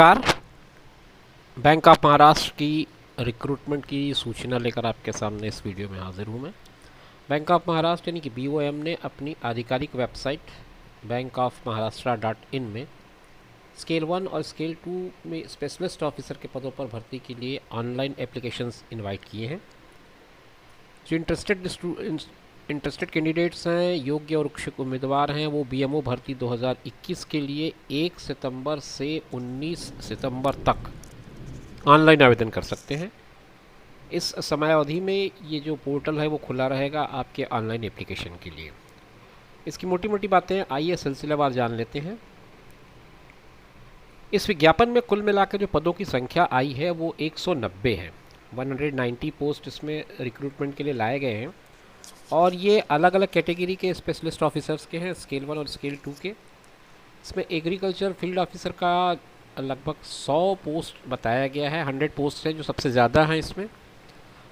नमस्कार। Bank of Maharashtra की recruitment की सूचना लेकर आपके सामने इस वीडियो में हाजिर हूँ मैं। बैंक ऑफ महाराष्ट्र यानी कि BOM ने अपनी आधिकारिक वेबसाइट bankofmaharashtra.in में स्केल 1 और स्केल 2 में स्पेशलिस्ट ऑफिसर के पदों पर भर्ती के लिए ऑनलाइन एप्लीकेशंस इनवाइट किए हैं। जो इंटरेस्टेड कैंडिडेट्स हैं, योग्य और इच्छुक उम्मीदवार हैं, वो BMO भर्ती 2021 के लिए 1 सितंबर से 19 सितंबर तक ऑनलाइन आवेदन कर सकते हैं। इस समय अवधि में ये जो पोर्टल है वो खुला रहेगा आपके ऑनलाइन एप्लीकेशन के लिए। इसकी मोटी मोटी बातें आइए सिलसिलेवार जान लेते हैं। इस विज्ञापन में कुल मिलाकर जो पदों की संख्या आई है वो 190 है। 190 पोस्ट इसमें रिक्रूटमेंट के लिए लाए गए हैं और ये अलग अलग कैटेगरी के स्पेशलिस्ट ऑफिसर्स के हैं, स्केल 1 और स्केल 2 के। इसमें एग्रीकल्चर फील्ड ऑफिसर का लगभग 100 पोस्ट बताया गया है। 100 पोस्ट हैं जो सबसे ज़्यादा हैं इसमें,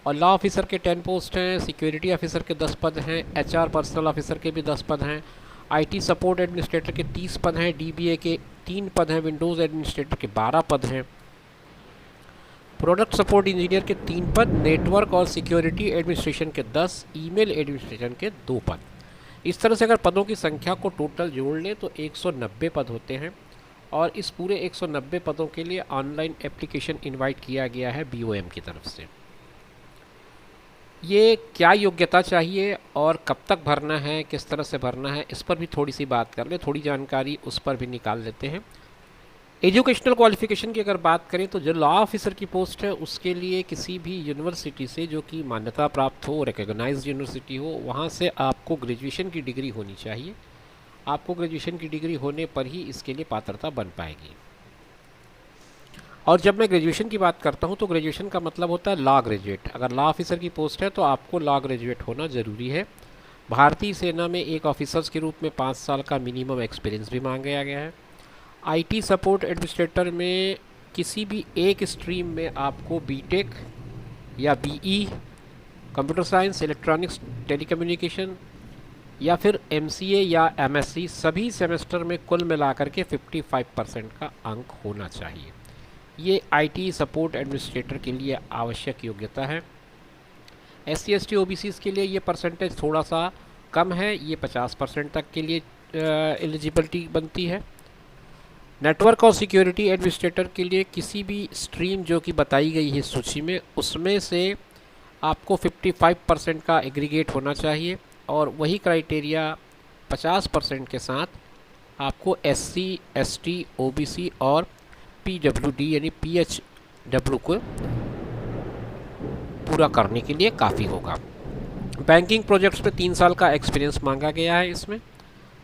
और लॉ ऑफिसर के 10 पोस्ट हैं, सिक्योरिटी ऑफिसर के 10 पद हैं, HR पर्सनल ऑफिसर के भी 10 पद हैं, IT सपोर्ट एडमिनिस्ट्रेटर के 30 पद हैं, DBA के 3 पद हैं, विंडोज़ एडमिनिस्ट्रेटर के 12 पद हैं, प्रोडक्ट सपोर्ट इंजीनियर के 3 पद, नेटवर्क और सिक्योरिटी एडमिनिस्ट्रेशन के 10, ईमेल एडमिनिस्ट्रेशन के 2 पद। इस तरह से अगर पदों की संख्या को टोटल जोड़ लें तो 190 पद होते हैं, और इस पूरे 190 पदों के लिए ऑनलाइन एप्लीकेशन इनवाइट किया गया है BOM की तरफ से। ये क्या योग्यता चाहिए और कब तक भरना है, किस तरह से भरना है, इस पर भी थोड़ी सी बात कर ले, थोड़ी जानकारी उस पर भी निकाल लेते हैं। एजुकेशनल क्वालिफिकेशन की अगर बात करें तो जो लॉ ऑफिसर की पोस्ट है उसके लिए किसी भी यूनिवर्सिटी से जो कि मान्यता प्राप्त हो, रिकॉग्नाइज्ड यूनिवर्सिटी हो, वहाँ से आपको ग्रेजुएशन की डिग्री होनी चाहिए। आपको ग्रेजुएशन की डिग्री होने पर ही इसके लिए पात्रता बन पाएगी। और जब मैं ग्रेजुएशन की बात करता हूँ तो ग्रेजुएशन का मतलब होता है लॉ ग्रेजुएट। अगर लॉ ऑफिसर की पोस्ट है तो आपको लॉ ग्रेजुएट होना ज़रूरी है। भारतीय सेना में एक ऑफिसर्स के रूप में 5 साल का मिनिमम एक्सपीरियंस भी मांगा गया है। IT सपोर्ट एडमिनिस्ट्रेटर में किसी भी एक स्ट्रीम में आपको BTech या BE, computer science, electronics, telecommunication या फिर MCA या MSc सभी सेमेस्टर में कुल मिलाकर के 55% का अंक होना चाहिए। ये IT सपोर्ट एडमिनिस्ट्रेटर के लिए आवश्यक योग्यता है। SC ST OBCs के लिए ये परसेंटेज थोड़ा सा कम है, ये 50% तक के लिए एलिजिबिलिटी बनती है। नेटवर्क और सिक्योरिटी एडमिनिस्ट्रेटर के लिए किसी भी स्ट्रीम जो कि बताई गई है सूची में, उसमें से आपको 55% का एग्रीगेट होना चाहिए, और वही क्राइटेरिया 50% के साथ आपको SC ST OBC और PWD यानी PHW को पूरा करने के लिए काफ़ी होगा। बैंकिंग प्रोजेक्ट्स में 3 साल का एक्सपीरियंस मांगा गया है इसमें।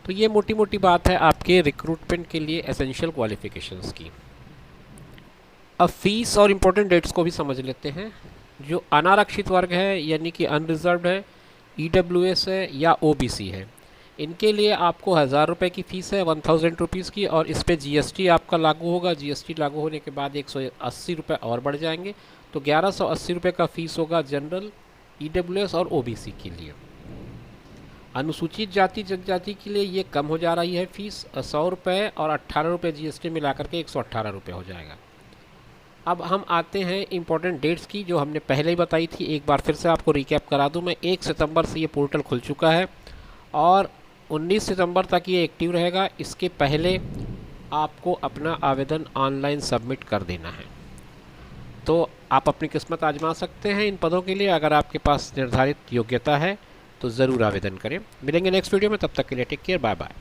तो ये मोटी मोटी बात है आपके रिक्रूटमेंट के लिए एसेंशियल क्वालिफिकेशंस की। अब फीस और इम्पोर्टेंट डेट्स को भी समझ लेते हैं। जो अनारक्षित वर्ग है यानी कि अनरिजर्व्ड है, EWS है या OBC है, इनके लिए आपको 1000 रुपये की फ़ीस है, 1000 रुपीज़ की, और इस पर GST आपका लागू होगा। GST लागू होने के बाद 180 रुपये और बढ़ जाएंगे, तो 1180 रुपये का फ़ीस होगा जनरल, EWS और OBC के लिए। अनुसूचित जाति जनजाति के लिए ये कम हो जा रही है फ़ीस, 100 रुपये और 18 रुपये GST मिला करके 118 रुपये हो जाएगा। अब हम आते हैं इम्पोर्टेंट डेट्स की, जो हमने पहले ही बताई थी। एक बार फिर से आपको रिकैप करा दूं मैं। 1 सितंबर से ये पोर्टल खुल चुका है और 19 सितंबर तक ये एक्टिव रहेगा। इसके पहले आपको अपना आवेदन ऑनलाइन सबमिट कर देना है, तो आप अपनी किस्मत आजमा सकते हैं इन पदों के लिए। अगर आपके पास निर्धारित योग्यता है तो ज़रूर आवेदन करें। मिलेंगे नेक्स्ट वीडियो में, तब तक के लिए टेक केयर, बाय बाय।